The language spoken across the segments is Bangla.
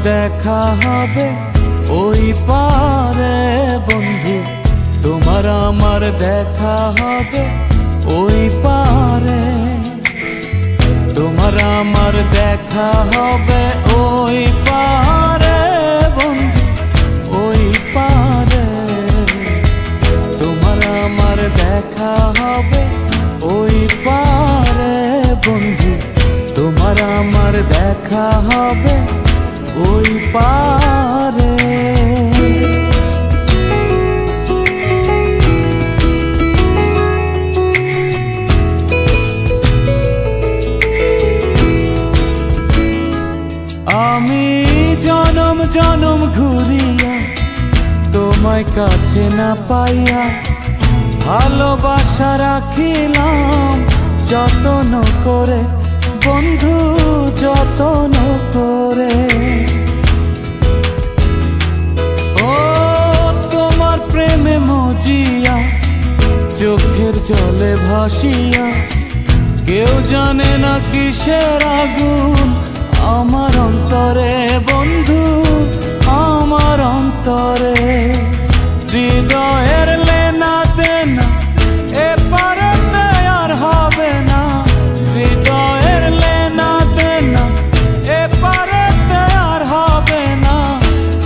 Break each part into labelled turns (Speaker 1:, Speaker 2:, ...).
Speaker 1: দেখা হবে ওই পারে বন্ধু, তোমার আমার দেখা হবে ওই পারে। তোমার আমার দেখা হবে ওই পারে বন্ধু, ওই পারে। তোমার আমার দেখা হবে ওই পারে বন্ধু, তোমার আমার দেখা হবে ওই পারে। আমি জনম জনম ঘুরিয়া তোমায় কাছে না পাইয়া ভালোবাসা রাখিলাম যতন করে বন্ধু, যতন করে। ও তোমার প্রেমে মজিয়া চোখের জলে ভাসিয়া, কেউ জানে না কিসের আগুন আমার অন্তরে বন্ধু, আমার অন্তরে। হৃদয়ের লেনা দেনা এপারেতে আর হবে না, হৃদয়ের লেনা দেনা এপারেতে আর হবে না।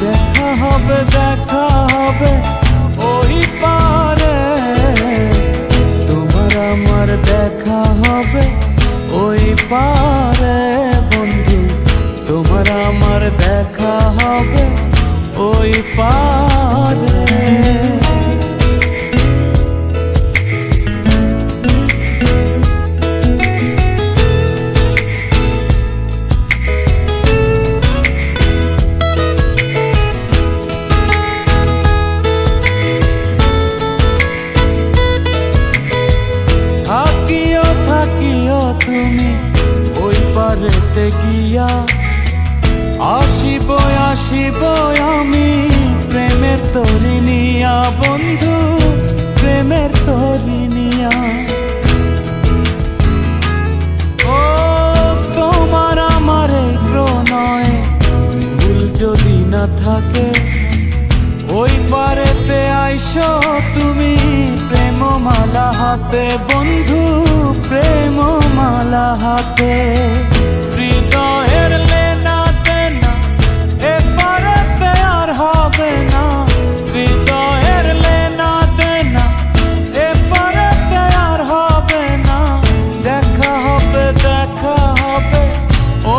Speaker 1: দেখা হবে, দেখা হবে ওই পারে, তোমার আমার দেখা হবে ওই পারে বন্ধু, তোমার আমার দেখা হবে ওই পারে। থাকিও থাকিও তুমি ওই পারেতে গিয়া, আসিব আসিব আমি প্রেমের তরি নিয়া বন্ধু, প্রেমের তরি নিয়া। ও তোমার আমার এই প্রণয়ে ভুল যদি না থাকে, ওই পারেতে আইসো তুমি প্রেমমালা হাতে বন্ধু, প্রেমমালা হাতে। হৃদয়ের লেনা দেনা এপারেতে আর হবে না, হৃদয়ের লেনা দেনা এপারেতে আর হবে না। দেখা হবে, দেখা হবে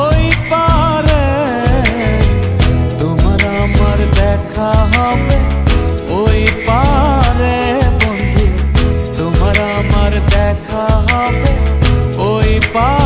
Speaker 1: ওই পারে, তোমার আমার দেখা হবে ওই পারে বন্ধু, তোমার আমার দেখা হবে ওই পারে।